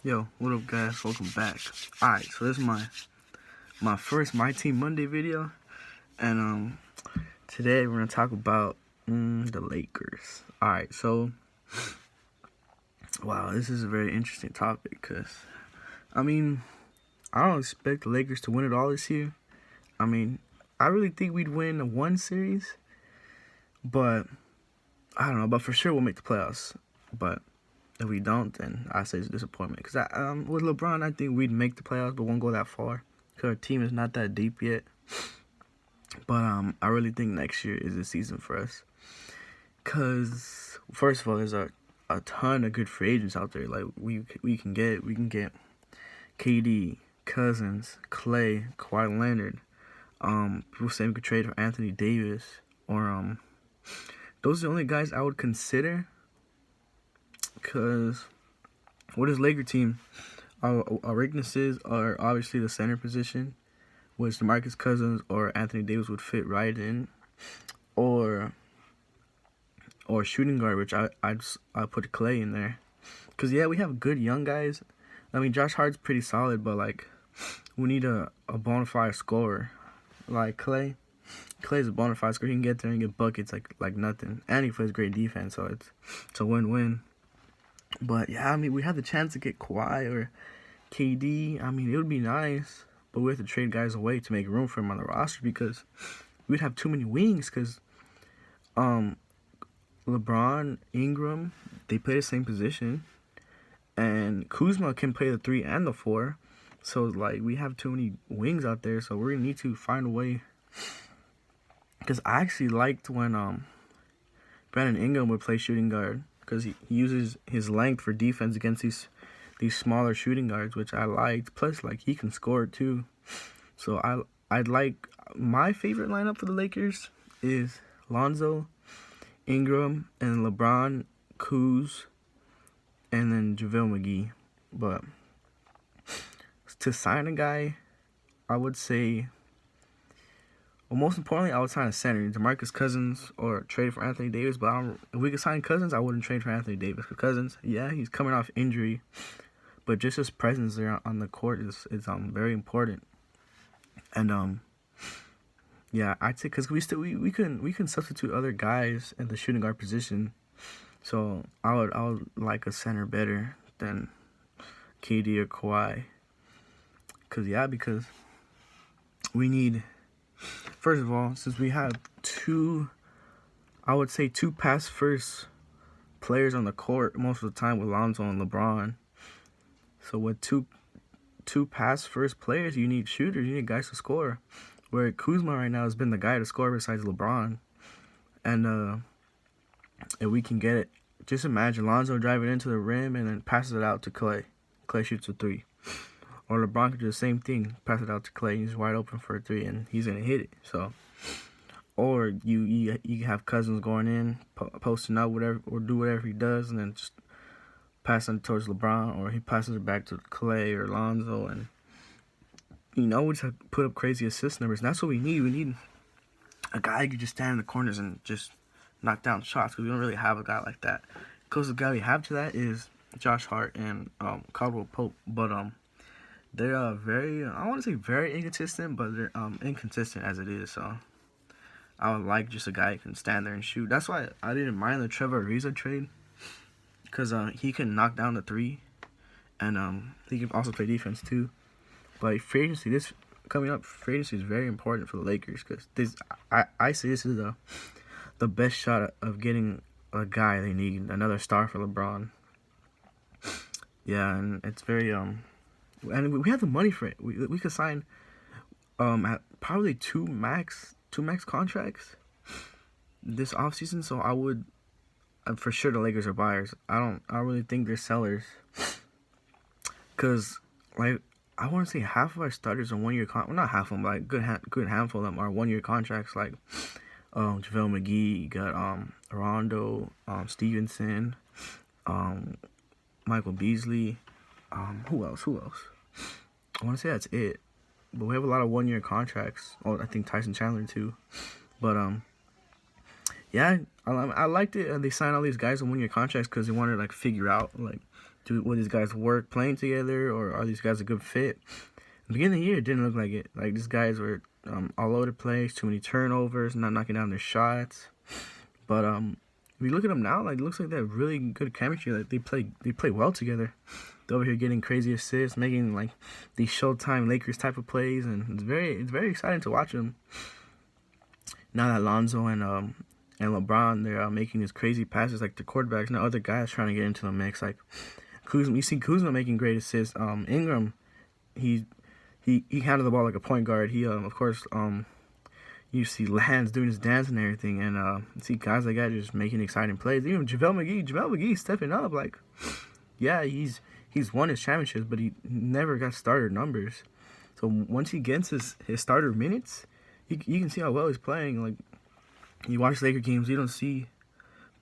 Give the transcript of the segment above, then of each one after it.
Yo, what up, guys? Welcome back. Alright, so this is my first My Team Monday video, and today we're gonna talk about the Lakers. Alright, so wow, this is a very interesting topic because I don't expect the Lakers to win it all this year. I really think we'd win one series, but I don't know. But for sure we'll make the playoffs. But if we don't, then I say it's a disappointment. Because with LeBron, I think we'd make the playoffs, but won't go that far. Because our team is not that deep yet. But I really think next year is the season for us. Because, first of all, there's a ton of good free agents out there. Like, we can get KD, Cousins, Clay, Kawhi Leonard. People say we could trade for Anthony Davis. Or, those are the only guys I would consider. Because with his Laker team, our weaknesses are obviously the center position, which DeMarcus Cousins or Anthony Davis would fit right in, or shooting guard, which I put Clay in there. Because yeah, we have good young guys. Josh Hart's pretty solid, but like we need a bona fide scorer like Clay. Clay's a bona fide scorer. He can get there and get buckets like nothing, and he plays great defense, so it's a win-win. But yeah, we had the chance to get Kawhi or KD. It would be nice, but we have to trade guys away to make room for him on the roster because we'd have too many wings. Because LeBron, Ingram, they play the same position, and Kuzma can play the 3 and the 4. So like we have too many wings out there. So we're gonna need to find a way. Because I actually liked when Brandon Ingram would play shooting guard. Because he uses his length for defense against these smaller shooting guards, which I liked. Plus, like, he can score too. So I'd like, my favorite lineup for the Lakers is Lonzo, Ingram, and LeBron, Kuz, and then JaVale McGee. But to sign a guy, I would say, well, most importantly, I would sign a center, DeMarcus Cousins, or trade for Anthony Davis. But if we could sign Cousins, I wouldn't trade for Anthony Davis. Because Cousins, yeah, he's coming off injury, but just his presence there on the court is very important. And yeah, I'd say because we can substitute other guys in the shooting guard position. So I would like a center better than KD or Kawhi. Because we need. First of all, since we have two pass-first players on the court most of the time with Lonzo and LeBron. So with two pass-first players, you need shooters, you need guys to score. Where Kuzma right now has been the guy to score besides LeBron. And if we can get it, just imagine Lonzo driving into the rim and then passes it out to Clay. Clay shoots a 3. Or LeBron could do the same thing, pass it out to Clay. He's wide open for a 3, and he's gonna hit it. So, or you have Cousins going in, posting up, whatever, or do whatever he does, and then just pass it towards LeBron, or he passes it back to Clay or Lonzo, and we just have to put up crazy assist numbers. And that's what we need. We need a guy who can just stand in the corners and just knock down shots. Because we don't really have a guy like that. Closest guy we have to that is Josh Hart and Caldwell Pope, but they're very, I want to say very inconsistent, but they're inconsistent as it is. So I would like just a guy who can stand there and shoot. That's why I didn't mind the Trevor Ariza trade, because he can knock down the 3, and he can also play defense too. But free agency, free agency is very important for the Lakers, because I say this is the best shot of getting a guy they need, another star for LeBron. Yeah, and it's very and we have the money for it. We could sign at probably two max contracts this offseason. So I would, for sure the Lakers are buyers. I don't really think they're sellers. Cause like I want to say half of our starters are 1-year well, not half of them, but like good handful of them are 1-year contracts. Like JaVale McGee, you got Rondo, Stevenson, Michael Beasley. Who else? I want to say that's it. But we have a lot of 1-year contracts. Oh, I think Tyson Chandler too. But yeah, I liked it. They signed all these guys on 1-year contracts because they wanted to like figure out like will these guys work playing together, or are these guys a good fit? The beginning of the year, it didn't look like it. Like, these guys were all over the place, too many turnovers, not knocking down their shots. But if you look at them now, like, it looks like they have really good chemistry. Like, they play well together. They're over here getting crazy assists, making like these Showtime Lakers type of plays, and it's very exciting to watch them. Now that Lonzo and LeBron, they're making these crazy passes like the quarterbacks. Now other guys trying to get into the mix, like Kuzma. You see Kuzma making great assists. Ingram, he handled the ball like a point guard. He of course you see Lance doing his dance and everything, and you see guys like that just making exciting plays. Even JaVale McGee stepping up. Like, yeah, he's won his championships, but he never got starter numbers. So once he gets his starter minutes, you can see how well he's playing. Like, you watch Laker games, you don't see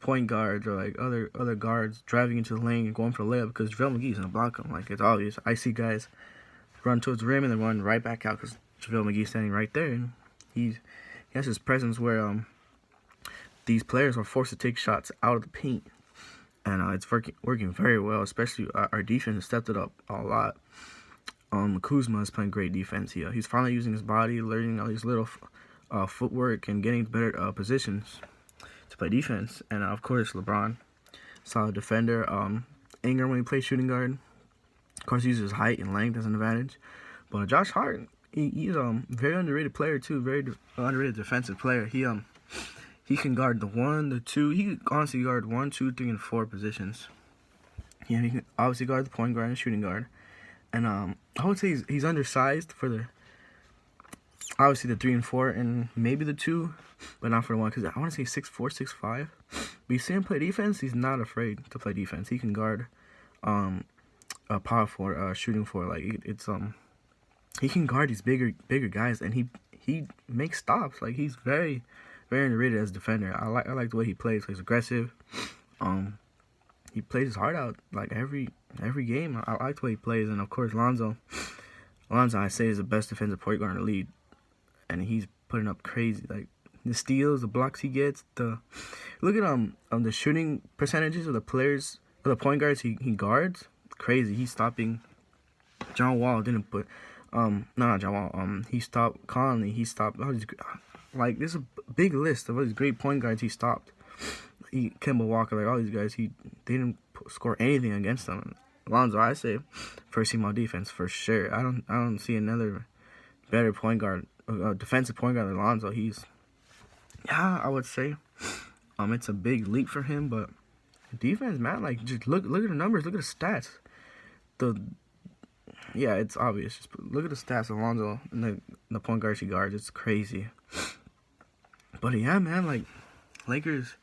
point guards or like other guards driving into the lane and going for a layup because JaVale McGee's gonna block him. Like, it's obvious. I see guys run towards the rim and then run right back out because JaVale McGee's standing right there, and he has his presence where these players are forced to take shots out of the paint. And it's working very well, especially our defense has stepped it up a lot. Kuzma is playing great defense here. He's finally using his body, learning all these little footwork, and getting better positions to play defense. And, of course, LeBron, solid defender. Ingram, when he plays shooting guard, of course, he uses his height and length as an advantage. But Josh Hart, he's a very underrated player, too, very underrated defensive player. He can guard the 1, the 2. He can honestly guard 1, 2, 3, and 4 positions. Yeah, he can obviously guard the point guard and shooting guard. And I would say he's undersized for obviously the 3 and 4 and maybe the 2, but not for the 1, because I want to say 6'4", 6'5". But you see him play defense, he's not afraid to play defense. He can guard a power forward, shooting forward. Like, it's he can guard these bigger guys, and he makes stops. Like, he's very underrated as a defender. I like the way he plays. He's aggressive. He plays his heart out like every game. I like the way he plays, and of course Lonzo, I say, is the best defensive point guard in the league, and he's putting up crazy, like, the steals, the blocks he gets. Look at the shooting percentages of the players, of the point guards he guards. Crazy. He's stopping. John Wall didn't put. Not John Wall. He stopped Conley. He stopped all these. Like, there's a big list of all these great point guards he stopped. Kemba Walker, like all these guys, they didn't score anything against them. Lonzo, I say, first team all defense for sure. I don't see another better point guard, defensive point guard than Lonzo. I would say, it's a big leap for him, but defense, man, like, just look at the numbers, look at the stats. It's obvious. Just look at the stats of Lonzo and the point guards he guards. It's crazy. But yeah, man, like, Lakers,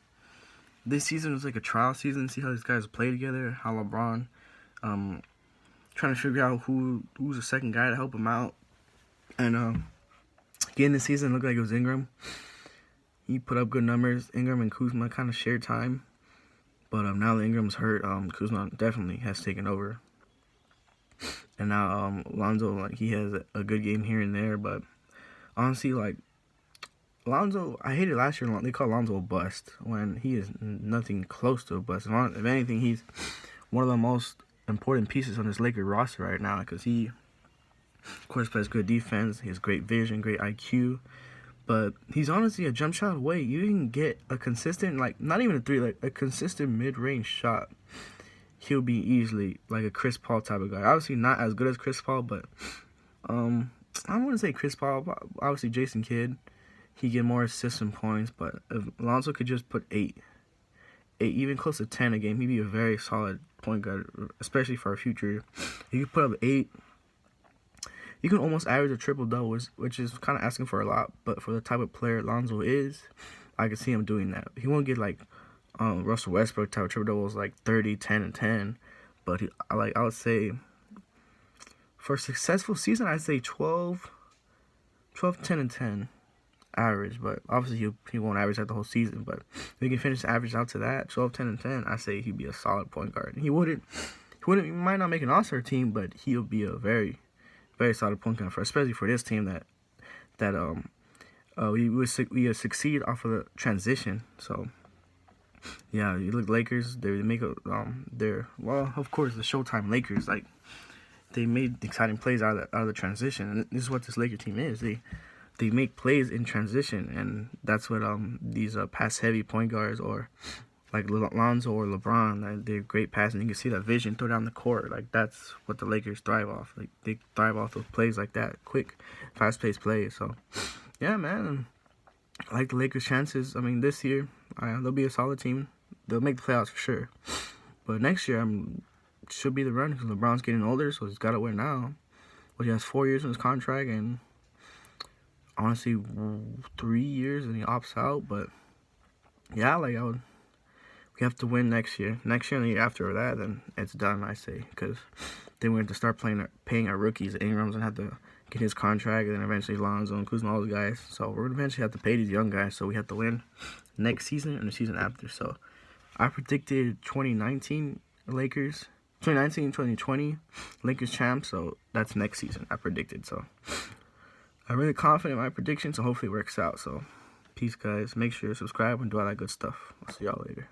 this season was like a trial season. See how these guys play together. How LeBron, trying to figure out who's the second guy to help him out. And again, this season looked like it was Ingram. He put up good numbers. Ingram and Kuzma kind of shared time. But now that Ingram's hurt, Kuzma definitely has taken over. And now Lonzo, like, he has a good game here and there. But honestly, like, Lonzo, I hated last year. They called Lonzo a bust when he is nothing close to a bust. If anything, he's one of the most important pieces on this Lakers roster right now, because he, of course, plays good defense. He has great vision, great IQ. But he's honestly a jump shot away. You can get a consistent, like, not even a 3, like a consistent mid-range shot. He'll be easily like a Chris Paul type of guy. Obviously not as good as Chris Paul, but I wouldn't say Chris Paul. But obviously Jason Kidd. He get more assists and points, but if Lonzo could just put 8, even close to 10 a game, he'd be a very solid point guard, especially for our future. If you put up 8, you can almost average a triple-double, which is kind of asking for a lot, but for the type of player Lonzo is, I can see him doing that. He won't get like Russell Westbrook type of triple-doubles, like 30, 10, and 10, but I would say for a successful season, I'd say 12, 10, and 10. Average, but obviously he won't average that the whole season. But if he can finish the average out to that 12, 10, and 10, I say he'd be a solid point guard. He might not make an all-star team, but he'll be a very, very solid point guard especially for this team that we succeed off of the transition. So Yeah, you look Lakers. They make a they're well, of course, the Showtime Lakers. Like they made exciting plays out of the transition, and this is what this Laker team is. They make plays in transition, and that's what these pass heavy point guards or like Lonzo or LeBron, like, they're great passing. You can see that vision throw down the court. Like that's what the Lakers thrive off. Like they thrive off those plays like that, quick, fast-paced plays. So yeah, man, I like the Lakers' chances. I mean, this year they'll be a solid team. They'll make the playoffs for sure. But next year, should be the run because LeBron's getting older, so he's got to win now. Well, he has 4 years in his contract, and honestly, 3 years, and he opts out. But yeah, like we have to win next year. Next year and the year after that, then it's done, I say, because then we have to start paying our rookies. Ingram's gonna have to get his contract, and then eventually Lonzo and Kuzma, all those guys. So we're gonna eventually have to pay these young guys. So we have to win next season and the season after. So I predicted 2019 Lakers, 2019, 2020 Lakers champs. So that's next season I predicted. So I'm really confident in my prediction. So hopefully it works out. So peace, guys. Make sure to subscribe and do all that good stuff. I'll see y'all later.